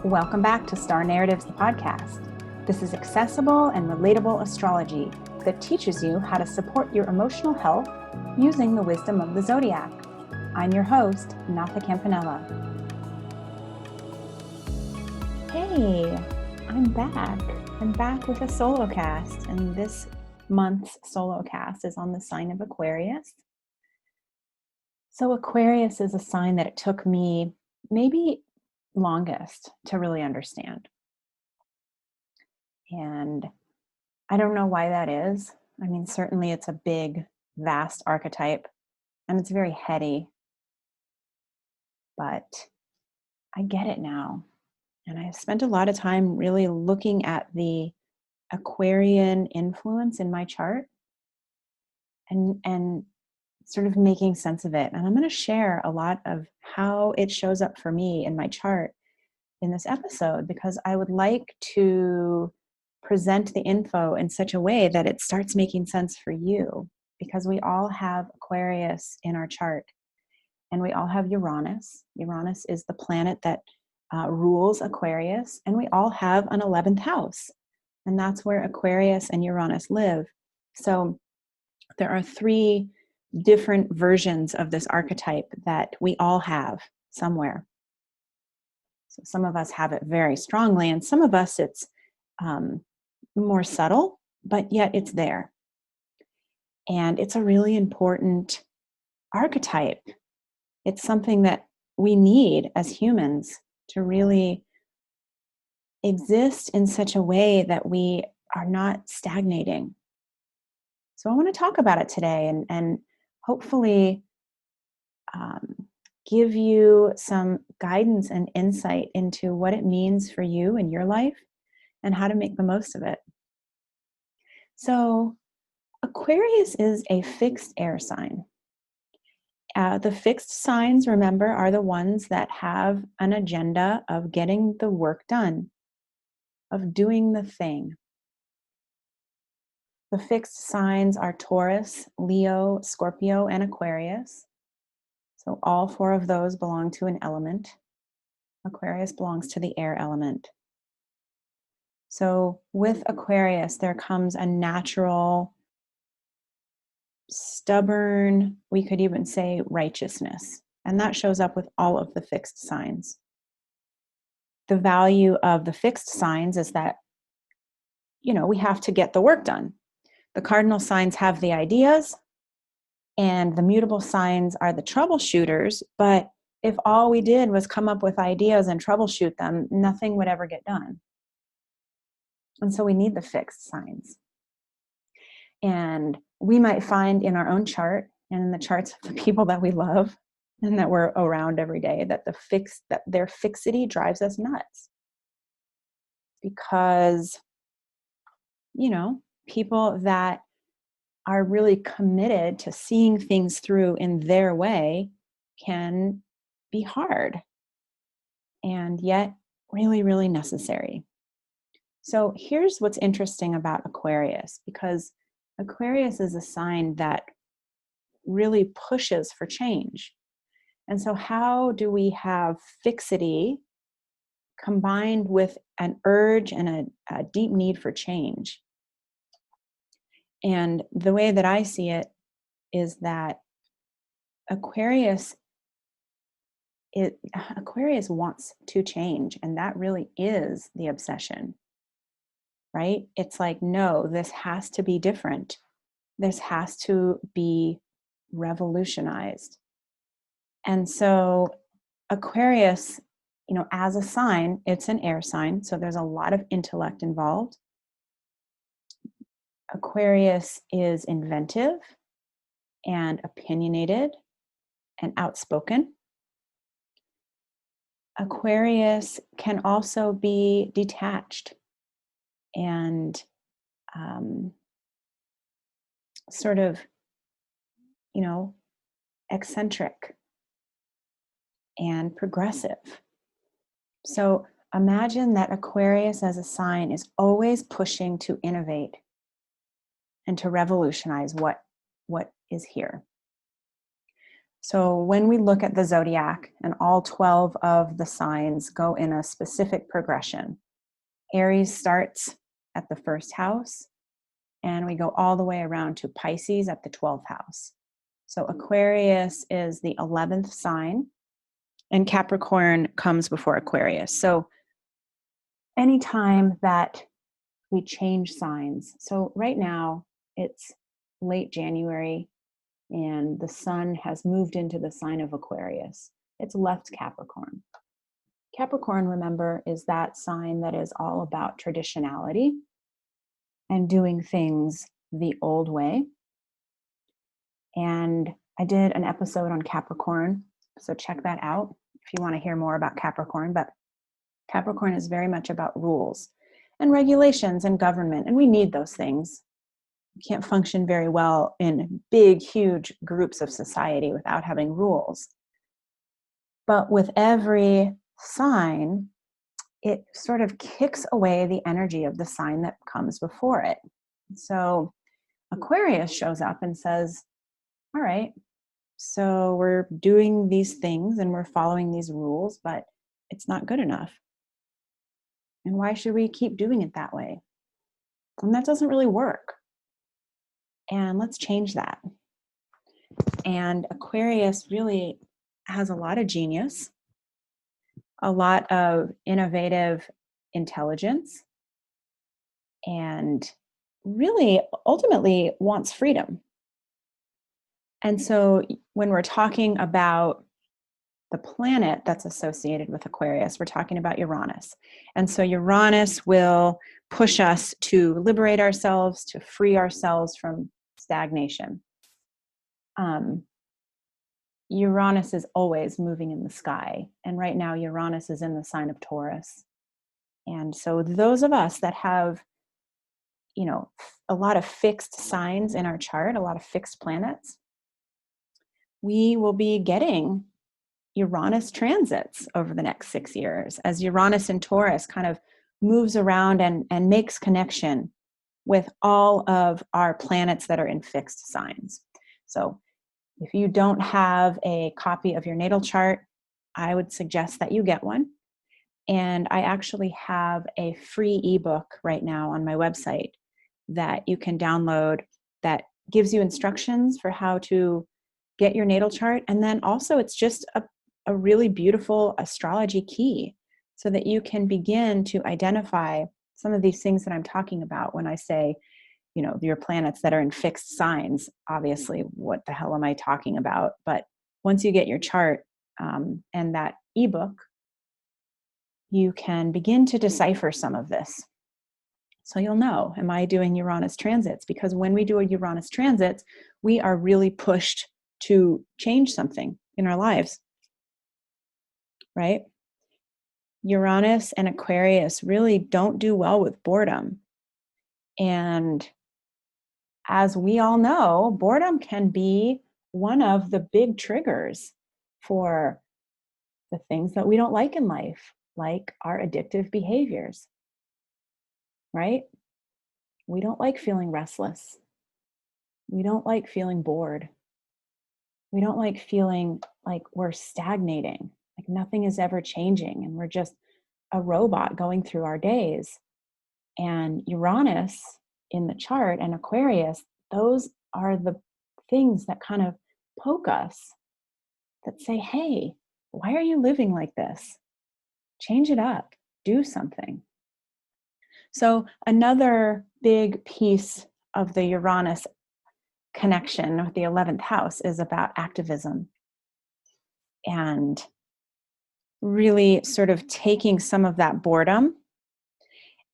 Welcome back to Star Narratives, the podcast. This is accessible and relatable astrology that teaches you how to support your emotional health using the wisdom of the zodiac. I'm your host, Natha Campanella. Hey, I'm back. I'm back with a solo cast, and this month's solo cast is on the sign of Aquarius. So Aquarius is a sign that it took me maybe longest to really understand. And I don't know why that is. I mean, certainly it's a big, vast archetype, and it's very heady. But I get it now. And I've spent a lot of time really looking at the Aquarian influence in my chart and sort of making sense of it. And I'm going to share a lot of how it shows up for me in my chart in this episode, because I would like to present the info in such a way that it starts making sense for you, because we all have Aquarius in our chart, and we all have Uranus. Uranus is the planet that rules Aquarius, and we all have an 11th house, and that's where Aquarius and Uranus live. So there are three different versions of this archetype that we all have somewhere. So some of us have it very strongly, and some of us it's more subtle, but yet it's there. And it's a really important archetype. It's something that we need as humans to really exist in such a way that we are not stagnating. So I want to talk about it today and hopefully give you some guidance and insight into what it means for you in your life and how to make the most of it. So Aquarius is a fixed air sign. The fixed signs, remember, are the ones that have an agenda of getting the work done, of doing the thing. The fixed signs are Taurus, Leo, Scorpio, and Aquarius. So all four of those belong to an element. Aquarius belongs to the air element. So with Aquarius, there comes a natural, stubborn, we could even say righteousness. And that shows up with all of the fixed signs. The value of the fixed signs is that, we have to get the work done. The cardinal signs have the ideas, and the mutable signs are the troubleshooters. But if all we did was come up with ideas and troubleshoot them, nothing would ever get done. And so we need the fixed signs. And we might find in our own chart and in the charts of the people that we love and that we're around every day that their fixity drives us nuts. Because, people that are really committed to seeing things through in their way can be hard and yet really, really necessary. So here's what's interesting about Aquarius, because Aquarius is a sign that really pushes for change. And so how do we have fixity combined with an urge and a deep need for change? And the way that I see it is that Aquarius wants to change, and that really is the obsession, right? It's like, no, this has to be different. This has to be revolutionized. And so Aquarius, as a sign, it's an air sign, so there's a lot of intellect involved. Aquarius is inventive and opinionated and outspoken. Aquarius can also be detached and sort of, eccentric and progressive. So imagine that Aquarius as a sign is always pushing to innovate and to revolutionize what is here. So when we look at the zodiac and all 12 of the signs go in a specific progression, Aries starts at the first house and we go all the way around to Pisces at the 12th house. So Aquarius is the 11th sign and Capricorn comes before Aquarius. So anytime that we change signs, so right now it's late January and the sun has moved into the sign of Aquarius. It's left Capricorn. Capricorn, remember, is that sign that is all about traditionality and doing things the old way. And I did an episode on Capricorn, so check that out if you want to hear more about Capricorn. But Capricorn is very much about rules and regulations and government, and we need those things. We can't function very well in big, huge groups of society without having rules. But with every sign, it sort of kicks away the energy of the sign that comes before it. So Aquarius shows up and says, all right, so we're doing these things and we're following these rules, but it's not good enough. And why should we keep doing it that way? And that doesn't really work. And let's change that. And Aquarius really has a lot of genius, a lot of innovative intelligence, and really ultimately wants freedom. And so when we're talking about the planet that's associated with Aquarius, we're talking about Uranus. And so Uranus will push us to liberate ourselves, to free ourselves from stagnation. Uranus is always moving in the sky. And right now, Uranus is in the sign of Taurus. And so those of us that have, a lot of fixed signs in our chart, a lot of fixed planets, we will be getting Uranus transits over the next 6 years as Uranus in Taurus kind of moves around and makes connection with all of our planets that are in fixed signs. So if you don't have a copy of your natal chart, I would suggest that you get one. And I actually have a free ebook right now on my website that you can download that gives you instructions for how to get your natal chart. And then also it's just a really beautiful astrology key so that you can begin to identify some of these things that I'm talking about when I say, your planets that are in fixed signs. Obviously, what the hell am I talking about? But once you get your chart and that ebook, you can begin to decipher some of this. So you'll know, am I doing Uranus transits? Because when we do a Uranus transit, we are really pushed to change something in our lives, right? Uranus and Aquarius really don't do well with boredom. And as we all know, boredom can be one of the big triggers for the things that we don't like in life, like our addictive behaviors, right? We don't like feeling restless. We don't like feeling bored. We don't like feeling like we're stagnating, like nothing is ever changing and we're just a robot going through our days. And Uranus in the chart and Aquarius, those are the things that kind of poke us, that say, hey, why are you living like this? Change it up, do something. So another big piece of the Uranus connection with the 11th house is about activism and really sort of taking some of that boredom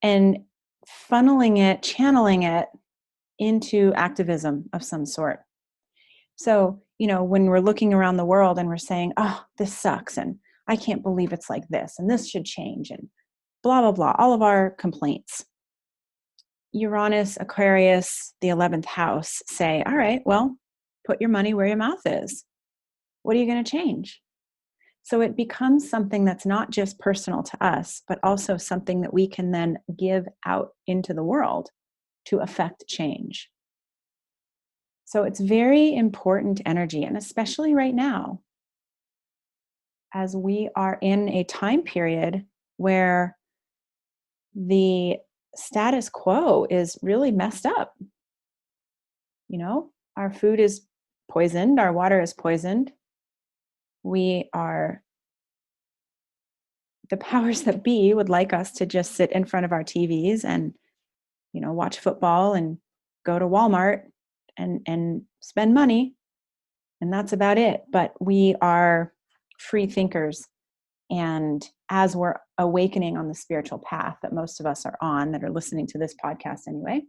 and funneling it, channeling it into activism of some sort. So, when we're looking around the world and we're saying, oh, this sucks, and I can't believe it's like this, and this should change, and blah, blah, blah, all of our complaints. Uranus, Aquarius, the 11th house say, all right, well, put your money where your mouth is. What are you going to change? So it becomes something that's not just personal to us, but also something that we can then give out into the world to affect change. So it's very important energy, and especially right now, as we are in a time period where the status quo is really messed up. Our food is poisoned, our water is poisoned. We are, the powers that be would like us to just sit in front of our TVs and, watch football and go to Walmart and spend money. And that's about it. But we are free thinkers. And as we're awakening on the spiritual path that most of us are on, that are listening to this podcast anyway,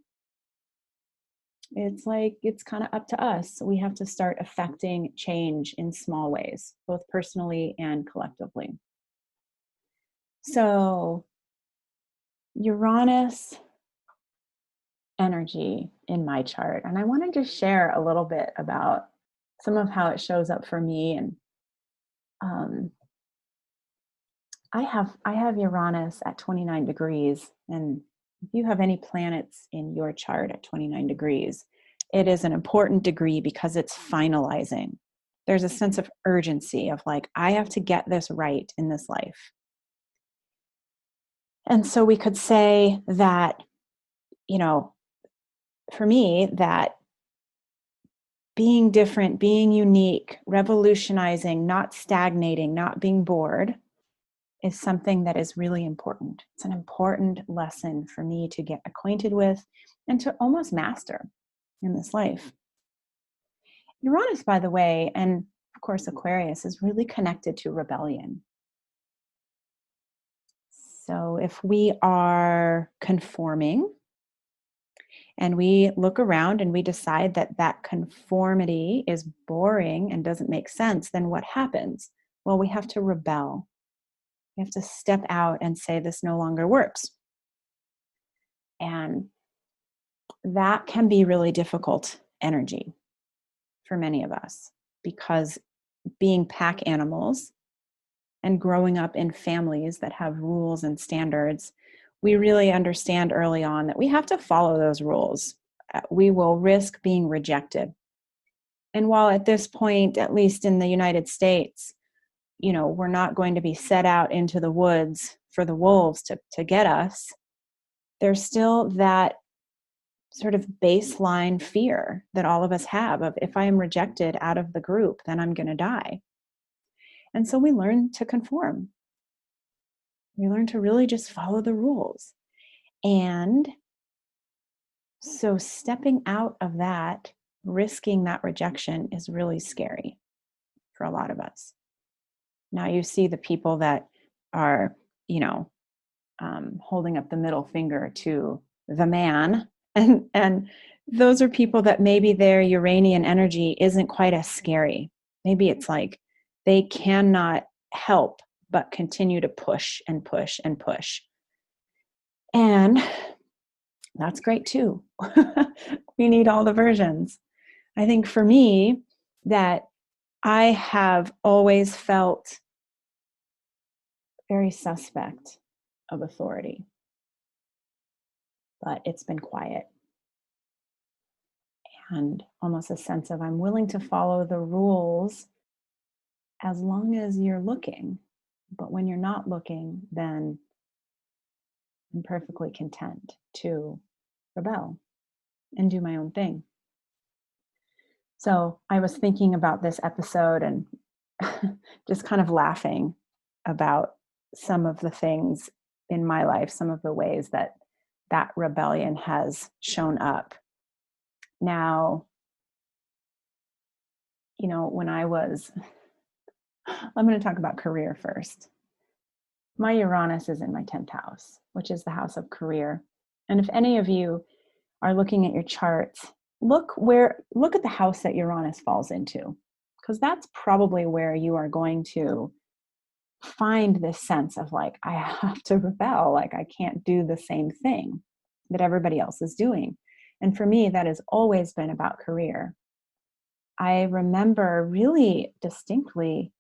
it's kind of up to us. We have to start affecting change in small ways, both personally and collectively. So, Uranus energy in my chart. And I want to just share a little bit about some of how it shows up for me. And I have Uranus at 29 degrees. And if you have any planets in your chart at 29 degrees, it is an important degree because it's finalizing. There's a sense of urgency of like, I have to get this right in this life. And so we could say that, for me, that being different, being unique, revolutionizing, not stagnating, not being bored is something that is really important. It's an important lesson for me to get acquainted with and to almost master in this life. Uranus, by the way, and of course Aquarius, is really connected to rebellion. So if we are conforming and we look around and we decide that that conformity is boring and doesn't make sense, then what happens? Well, we have to rebel. We have to step out and say this no longer works. And that can be really difficult energy for many of us, because being pack animals and growing up in families that have rules and standards, we really understand early on that we have to follow those rules. We will risk being rejected. And while at this point, at least in the United States, we're not going to be set out into the woods for the wolves to get us, there's still that sort of baseline fear that all of us have of, if I am rejected out of the group, then I'm going to die. And so we learn to conform. We learn to really just follow the rules. And so stepping out of that, risking that rejection, is really scary for a lot of us. Now you see the people that are, holding up the middle finger to the man. And those are people that maybe their Uranian energy isn't quite as scary. Maybe it's like they cannot help but continue to push and push and push. And that's great too. We need all the versions. I think for me, that I have always felt very suspect of authority, but it's been quiet. And almost a sense of, I'm willing to follow the rules as long as you're looking. But when you're not looking, then I'm perfectly content to rebel and do my own thing. So I was thinking about this episode and just kind of laughing about some of the things in my life, some of the ways that that rebellion has shown up. Now, when I'm going to talk about career first. My Uranus is in my 10th house, which is the house of career. And if any of you are looking at your charts, look at the house that Uranus falls into, because that's probably where you are going to find this sense of like, I have to rebel, like I can't do the same thing that everybody else is doing. And for me, that has always been about career. I remember really distinctly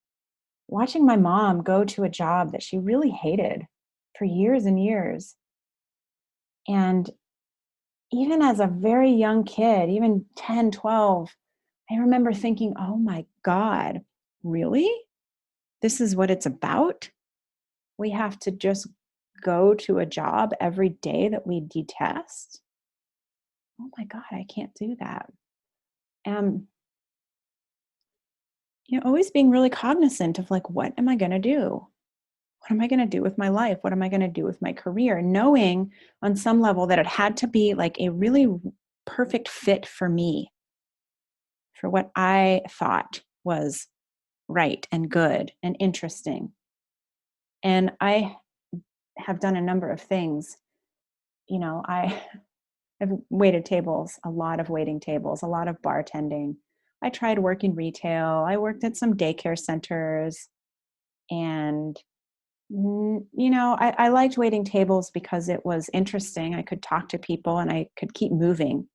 watching my mom go to a job that she really hated for years and years. And even as a very young kid, even 10, 12, I remember thinking, oh my God, really? This is what it's about? We have to just go to a job every day that we detest? Oh my God, I can't do that. Um, always being really cognizant of like, what am I going to do? What am I going to do with my life? What am I going to do with my career? Knowing on some level that it had to be like a really perfect fit for me, for what I thought was right and good and interesting. And I have done a number of things. I've waited tables, a lot of waiting tables, a lot of bartending. I tried working retail. I worked at some daycare centers. And, I liked waiting tables because it was interesting. I could talk to people and I could keep moving.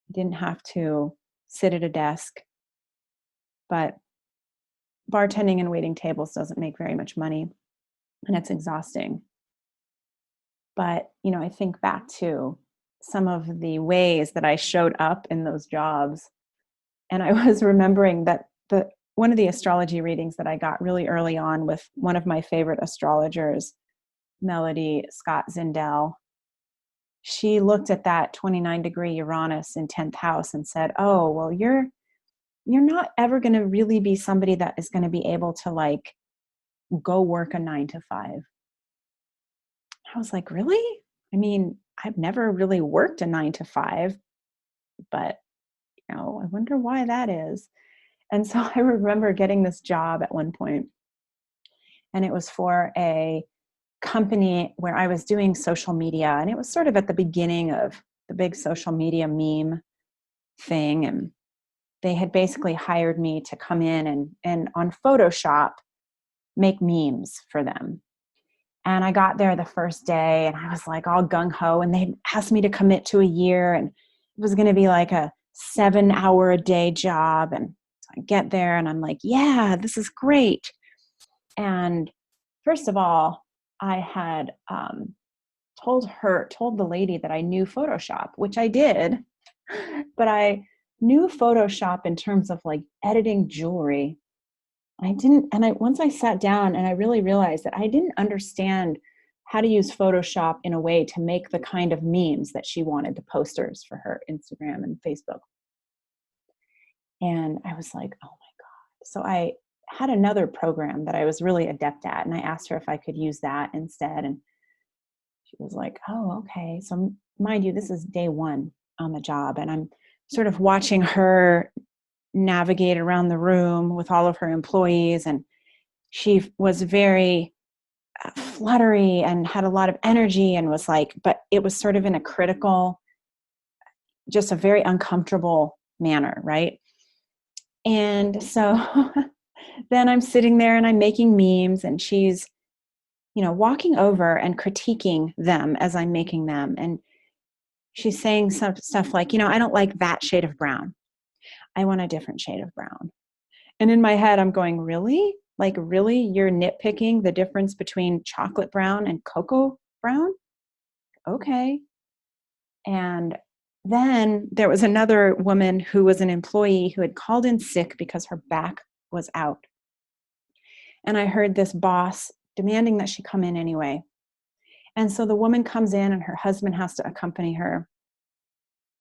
I didn't have to sit at a desk. But bartending and waiting tables doesn't make very much money, and it's exhausting. But, I think back to some of the ways that I showed up in those jobs. And I was remembering that one of the astrology readings that I got really early on with one of my favorite astrologers, Melody Scott Zindel, she looked at that 29-degree Uranus in 10th house and said, oh, well, you're not ever going to really be somebody that is going to be able to like go work a 9 to 5. I was like, really? I mean, I've never really worked a 9 to 5, but I wonder why that is. And so I remember getting this job at one point, and it was for a company where I was doing social media, and it was sort of at the beginning of the big social media meme thing. And they had basically hired me to come in and on Photoshop make memes for them. And I got there the first day and I was like all gung-ho, and they asked me to commit to a year, and it was going to be like a 7-hour a day job. And so I get there and I'm like, yeah, this is great. And first of all, I had told the lady that I knew Photoshop, which I did, but I knew Photoshop in terms of like editing jewelry. I didn't, and once I sat down and I really realized that I didn't understand how to use Photoshop in a way to make the kind of memes that she wanted, the posters for her Instagram and Facebook. And I was like, oh my God. So I had another program that I was really adept at, and I asked her if I could use that instead. And she was like, oh, okay. So mind you, this is day one on the job, and I'm sort of watching her navigate around the room with all of her employees. And she was very fluttery and had a lot of energy and was like, but it was sort of in a critical, just a very uncomfortable manner, right? And so then I'm sitting there and I'm making memes, and she's, walking over and critiquing them as I'm making them. And she's saying some stuff like, I don't like that shade of brown. I want a different shade of brown. And in my head, I'm going, really? Like, really? You're nitpicking the difference between chocolate brown and cocoa brown? Okay. And then there was another woman who was an employee who had called in sick because her back was out. And I heard this boss demanding that she come in anyway. And so the woman comes in, and her husband has to accompany her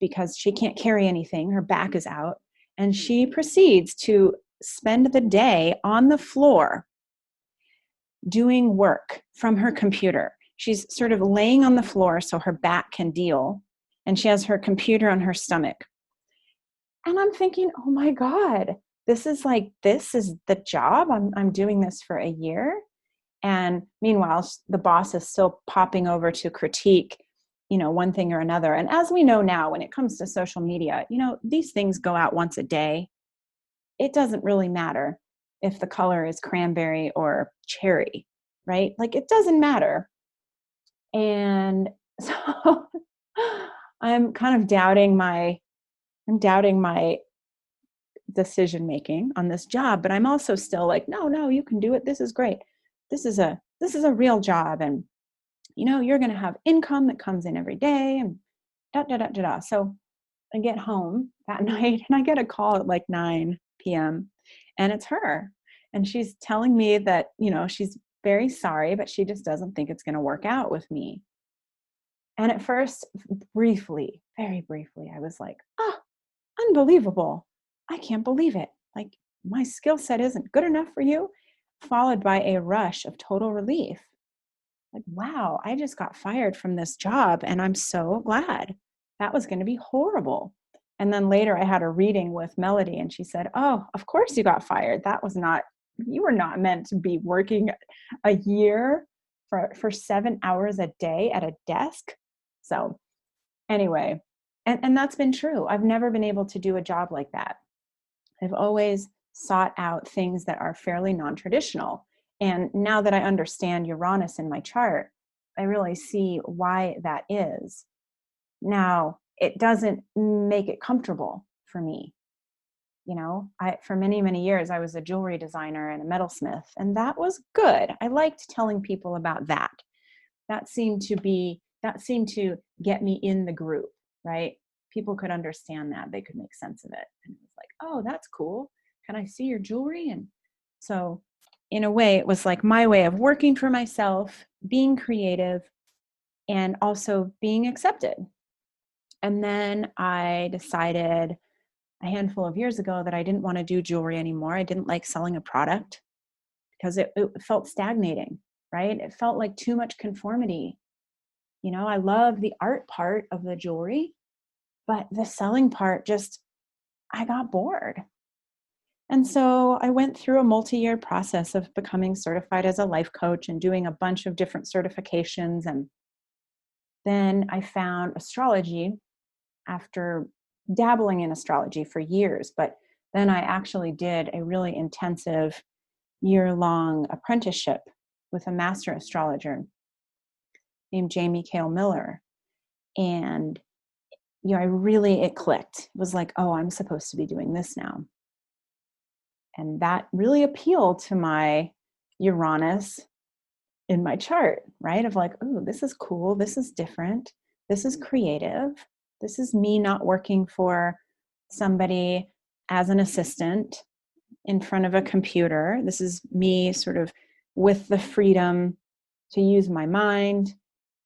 because she can't carry anything. Her back is out. And she proceeds to spend the day on the floor doing work from her computer. She's sort of laying on the floor so her back can deal, and she has her computer on her stomach. And I'm thinking, oh my God, this is the job. I'm doing this for a year. And meanwhile, the boss is still popping over to critique, one thing or another. And as we know now, when it comes to social media, these things go out once a day. It doesn't really matter if the color is cranberry or cherry, right? Like, it doesn't matter. And so I'm kind of doubting my decision making on this job, but I'm also still like, no, you can do it. This is great. This is a real job, and you're going to have income that comes in every day, and da, da, da, da, da. So I get home that night and I get a call at like 9 p.m. and it's her. And she's telling me that, she's very sorry, but she just doesn't think it's going to work out with me. And at first, briefly, very briefly, I was like, oh, unbelievable. I can't believe it. Like, my skill set isn't good enough for you. Followed by a rush of total relief. Like, wow, I just got fired from this job and I'm so glad. That was going to be horrible. And then later I had a reading with Melody and she said, oh, of course you got fired. You were not meant to be working a year for 7 hours a day at a desk. So anyway, and that's been true. I've never been able to do a job like that. I've always sought out things that are fairly non-traditional. And now that I understand Uranus in my chart, I really see why that is. Now, it doesn't make it comfortable for me. For many, many years, I was a jewelry designer and a metalsmith, and that was good. I liked telling people about that. That seemed to get me in the group, right? People could understand that. They could make sense of it. And it was like, oh, that's cool. Can I see your jewelry? And so in a way, it was like my way of working for myself, being creative, and also being accepted. And then I decided a handful of years ago that I didn't want to do jewelry anymore. I didn't like selling a product because it felt stagnating, right? It felt like too much conformity. I love the art part of the jewelry, but the selling part I got bored. And so I went through a multi-year process of becoming certified as a life coach and doing a bunch of different certifications. And then I found astrology after dabbling in astrology for years. But then I actually did a really intensive year-long apprenticeship with a master astrologer named Jamie Kale Miller. And it clicked. It was like, oh, I'm supposed to be doing this now. And that really appealed to my Uranus in my chart, right? Of like, oh, this is cool. This is different. This is creative. This is me not working for somebody as an assistant in front of a computer. This is me sort of with the freedom to use my mind,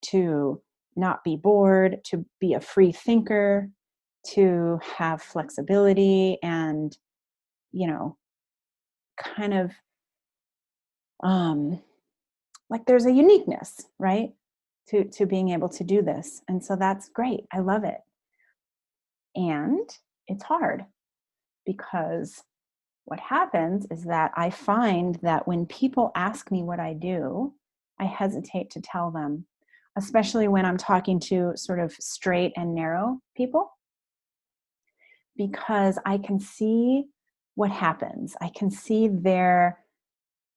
to not be bored, to be a free thinker, to have flexibility and, kind of like there's a uniqueness, right? To being able to do this. And so that's great. I love it. And it's hard because what happens is that I find that when people ask me what I do, I hesitate to tell them, especially when I'm talking to sort of straight and narrow people, because I can see what happens. I can see their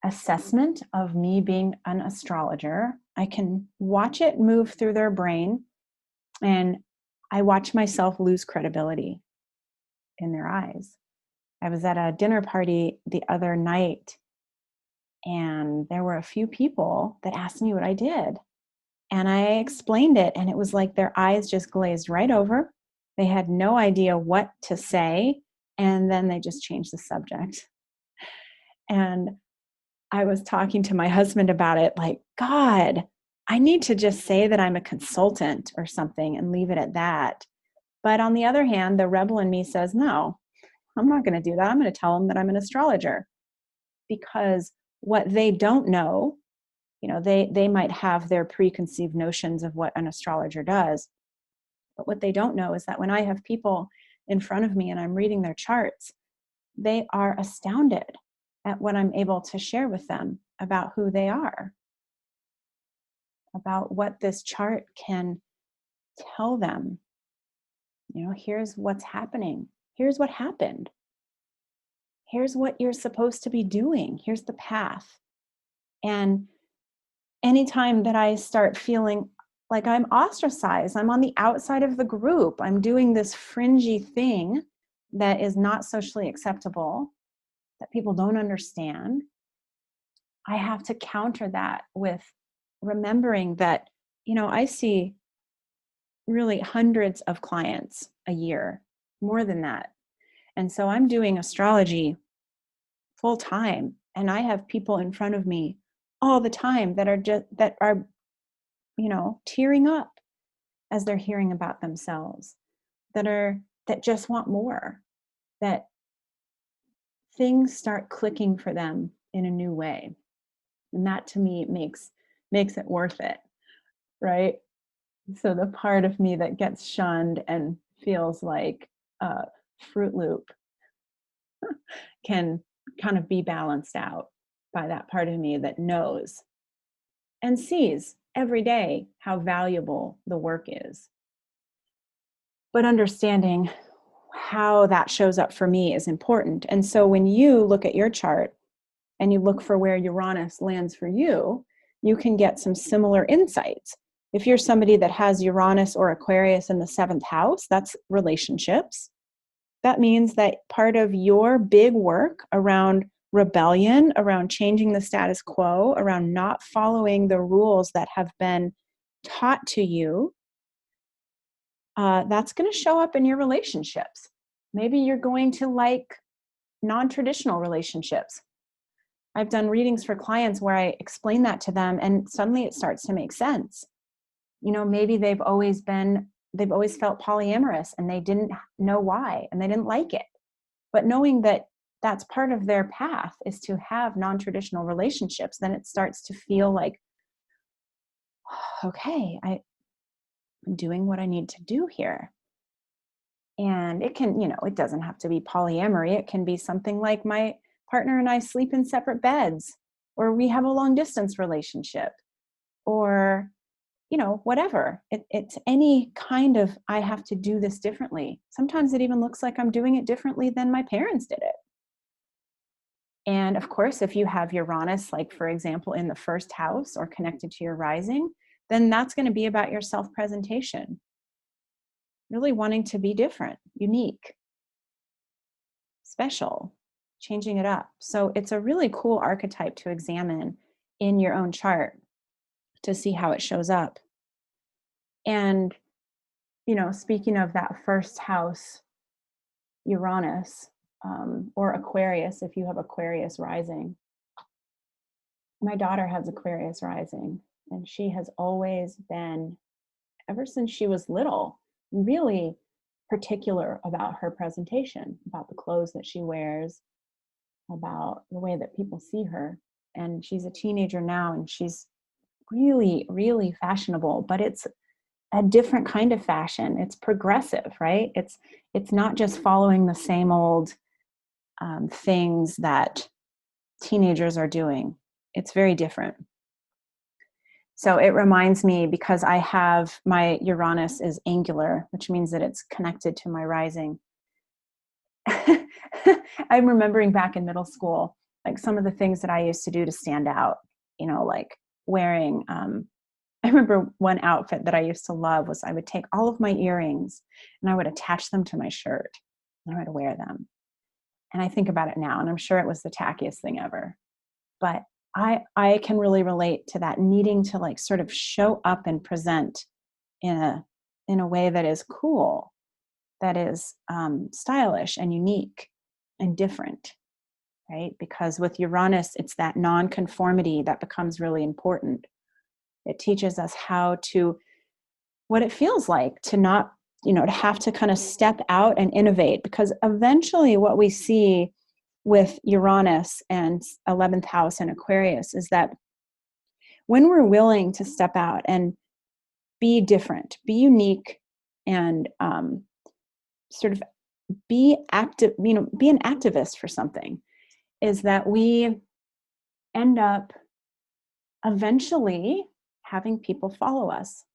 assessment of me being an astrologer. I can watch it move through their brain, and I watch myself lose credibility in their eyes. I was at a dinner party the other night, and there were a few people that asked me what I did. And I explained it, and it was like their eyes just glazed right over. They had no idea what to say, and then they just changed the subject. And I was talking to my husband about it, like, God, I need to just say that I'm a consultant or something and leave it at that. But on the other hand, the rebel in me says, no, I'm not going to do that. I'm going to tell them that I'm an astrologer, because what they don't know, they might have their preconceived notions of what an astrologer does. But what they don't know is that when I have people in front of me and I'm reading their charts, they are astounded at what I'm able to share with them about who they are, about what this chart can tell them. Here's what's happening. Here's what happened. Here's what you're supposed to be doing. Here's the path. And anytime that I start feeling like I'm ostracized, I'm on the outside of the group, I'm doing this fringy thing that is not socially acceptable, that people don't understand, I have to counter that with remembering that, I see really hundreds of clients a year, more than that. And so I'm doing astrology full time, and I have people in front of me all the time that are tearing up as they're hearing about themselves, that just want more, that things start clicking for them in a new way. And that to me makes it worth it, right? So the part of me that gets shunned and feels like a Fruit Loop can kind of be balanced out by that part of me that knows and sees every day how valuable the work is. But understanding how that shows up for me is important. And so when you look at your chart and you look for where Uranus lands for you, you can get some similar insights. If you're somebody that has Uranus or Aquarius in the 7th house, that's relationships. That means that part of your big work around rebellion, around changing the status quo, around not following the rules that have been taught to you, that's going to show up in your relationships. Maybe you're going to like non-traditional relationships. I've done readings for clients where I explain that to them and suddenly it starts to make sense. Maybe they've always felt polyamorous and they didn't know why and they didn't like it. But knowing that that's part of their path is to have non-traditional relationships, then it starts to feel like, okay, I'm doing what I need to do here. And it can, it doesn't have to be polyamory. It can be something like my partner and I sleep in separate beds, or we have a long distance relationship, or, whatever. It's any kind of, I have to do this differently. Sometimes it even looks like I'm doing it differently than my parents did it. And of course, if you have Uranus, like for example, in the 1st house or connected to your rising, then that's going to be about your self-presentation. Really wanting to be different, unique, special, changing it up. So it's a really cool archetype to examine in your own chart to see how it shows up. And, speaking of that 1st house, Uranus, or Aquarius, if you have Aquarius rising. My daughter has Aquarius rising, and she has always been, ever since she was little, really particular about her presentation, about the clothes that she wears, about the way that people see her. And she's a teenager now, and she's really, really fashionable, but it's a different kind of fashion. It's progressive, right? It's not just following the same old things that teenagers are doing. It's very different. So it reminds me, because I have my Uranus is angular, which means that it's connected to my rising. I'm remembering back in middle school, like some of the things that I used to do to stand out, like wearing, I remember one outfit that I used to love was I would take all of my earrings and I would attach them to my shirt and I would wear them. And I think about it now, and I'm sure it was the tackiest thing ever. But I can really relate to that, needing to like sort of show up and present in a way that is cool, that is stylish and unique and different, right? Because with Uranus, it's that non-conformity that becomes really important. It teaches us what it feels like to not, to have to kind of step out and innovate, because eventually what we see with Uranus and 11th house and Aquarius is that when we're willing to step out and be different, be unique, and sort of be active, be an activist for something, is that we end up eventually having people follow us.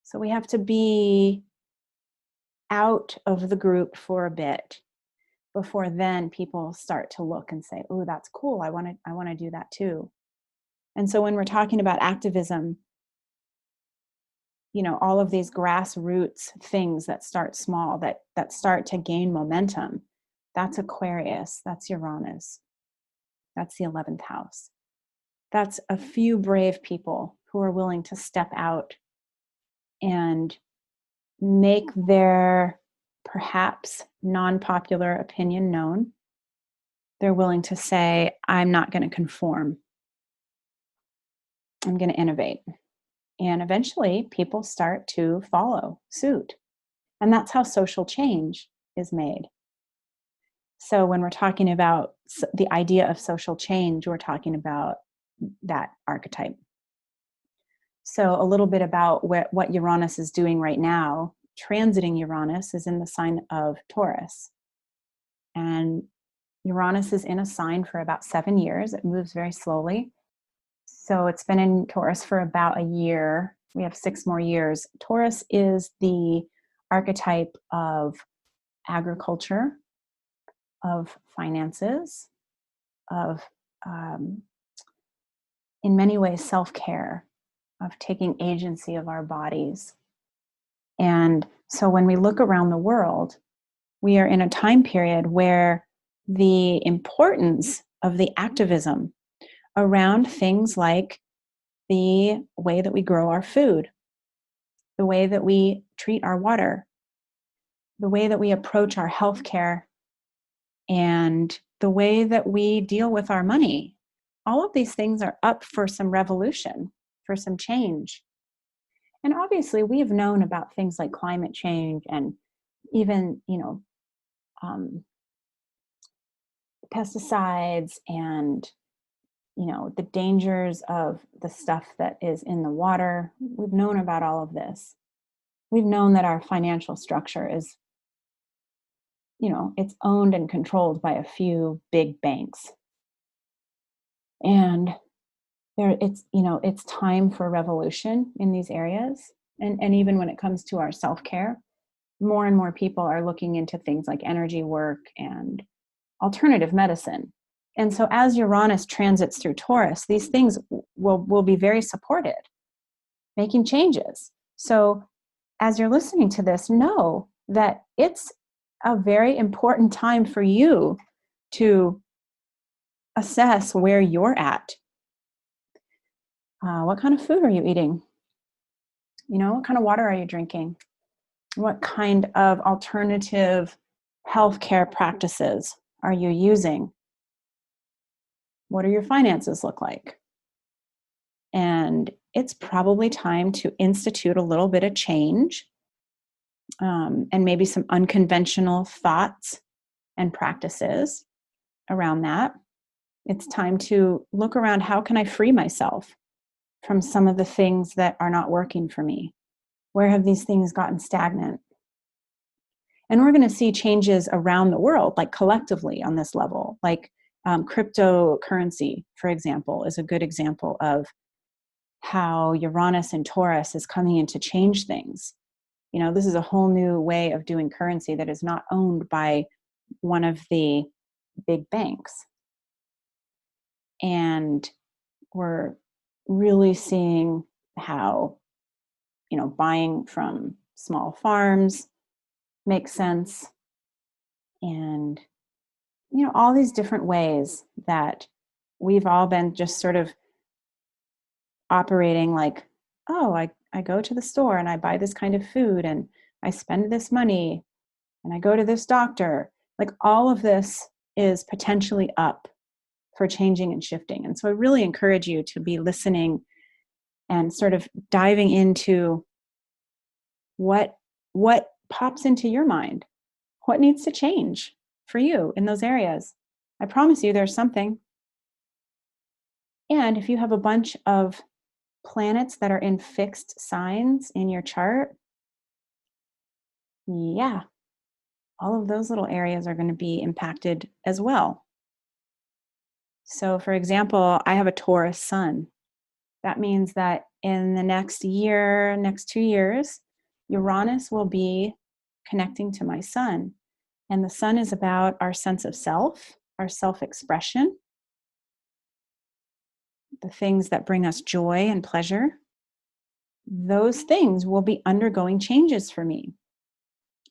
So we have to be out of the group for a bit before then people start to look and say, oh, that's cool. I want to do that too. And so when we're talking about activism, all of these grassroots things that start small, that start to gain momentum, that's Aquarius, that's Uranus, that's the 11th house. That's a few brave people who are willing to step out and make their perhaps non-popular opinion known. They're willing to say, I'm not going to conform. I'm going to innovate. And eventually people start to follow suit. And that's how social change is made. So when we're talking about the idea of social change, we're talking about that archetype. So a little bit about what Uranus is doing right now. Transiting Uranus is in the sign of Taurus. And Uranus is in a sign for about 7 years. It moves very slowly. So it's been in Taurus for about a year. We have 6 more years. Taurus is the archetype of agriculture, of finances, of, in many ways, self-care, of taking agency of our bodies. And so when we look around the world, we are in a time period where the importance of the activism around things like the way that we grow our food, the way that we treat our water, the way that we approach our healthcare, and the way that we deal with our money. All of these things are up for some revolution, for some change. And obviously, we have known about things like climate change and even, pesticides and, the dangers of the stuff that is in the water. We've known about all of this. We've known that our financial structure is, it's owned and controlled by a few big banks. And it's time for revolution in these areas. And even when it comes to our self-care, more and more people are looking into things like energy work and alternative medicine. And so as Uranus transits through Taurus, these things will be very supported, making changes. So as you're listening to this, know that it's a very important time for you to assess where you're at. What kind of food are you eating? What kind of water are you drinking? What kind of alternative healthcare practices are you using? What do your finances look like? And it's probably time to institute a little bit of change, and maybe some unconventional thoughts and practices around that. It's time to look around, how can I free myself from some of the things that are not working for me? Where have these things gotten stagnant? And we're going to see changes around the world, like collectively on this level, like cryptocurrency, for example, is a good example of how Uranus and Taurus is coming in to change things. This is a whole new way of doing currency that is not owned by one of the big banks. And we're really seeing how, buying from small farms makes sense. And, all these different ways that we've all been just sort of operating like, oh, I go to the store and I buy this kind of food and I spend this money and I go to this doctor. Like, all of this is potentially up for changing and shifting. And so I really encourage you to be listening and sort of diving into what pops into your mind. What needs to change for you in those areas? I promise you there's something. And if you have a bunch of planets that are in fixed signs in your chart, yeah, all of those little areas are going to be impacted as well. So for example, I have a Taurus sun. That means that in the next 2 years, Uranus will be connecting to my sun. And the sun is about our sense of self, our self-expression, the things that bring us joy and pleasure. Those things will be undergoing changes for me.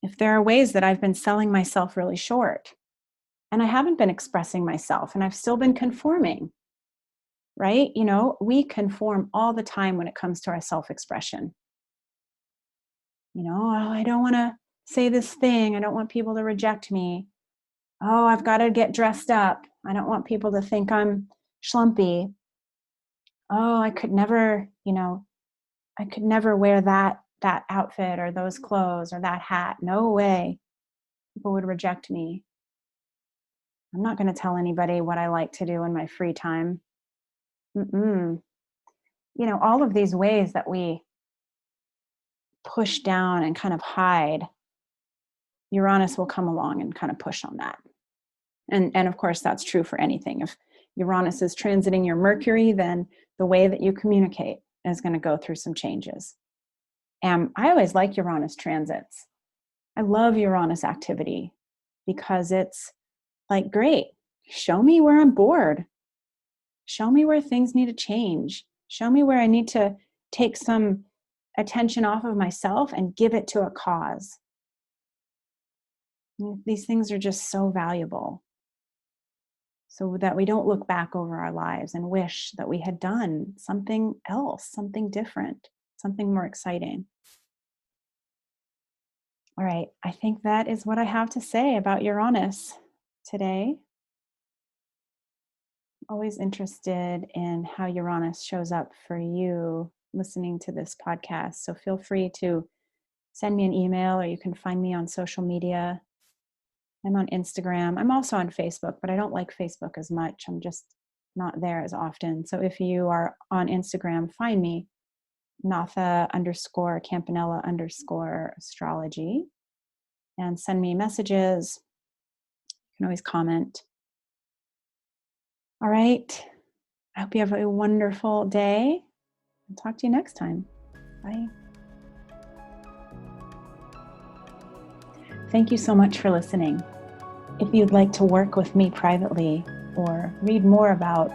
If there are ways that I've been selling myself really short and I haven't been expressing myself and I've still been conforming, right? We conform all the time when it comes to our self-expression. Oh, I don't want to say this thing. I don't want people to reject me. Oh, I've got to get dressed up. I don't want people to think I'm schlumpy. Oh, I could never wear that outfit or those clothes or that hat. No way. People would reject me. I'm not going to tell anybody what I like to do in my free time. Mm-mm. All of these ways that we push down and kind of hide, Uranus will come along and kind of push on that. And of course, that's true for anything. If Uranus is transiting your Mercury, then the way that you communicate is going to go through some changes. And I always like Uranus transits. I love Uranus activity because it's like, great, show me where I'm bored. Show me where things need to change. Show me where I need to take some attention off of myself and give it to a cause. These things are just so valuable, so that we don't look back over our lives and wish that we had done something else, something different, something more exciting. All right, I think that is what I have to say about Uranus today. Always interested in how Uranus shows up for you listening to this podcast. So feel free to send me an email, or you can find me on social media. I'm on Instagram. I'm also on Facebook, but I don't like Facebook as much. I'm just not there as often. So if you are on Instagram, find me, Natha_Campanella_astrology, and send me messages. You can always comment. All right. I hope you have a wonderful day. I'll talk to you next time. Bye. Thank you so much for listening. If you'd like to work with me privately or read more about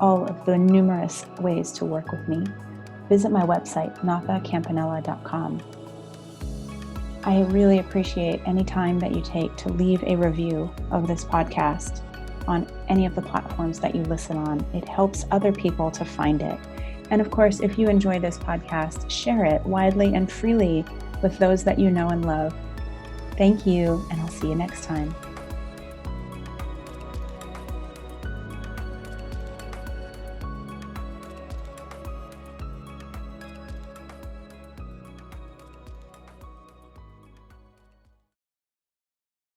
all of the numerous ways to work with me, visit my website, nathacampanella.com. I really appreciate any time that you take to leave a review of this podcast on any of the platforms that you listen on. It helps other people to find it. And of course, if you enjoy this podcast, share it widely and freely with those that you know and love. Thank you, and I'll see you next time.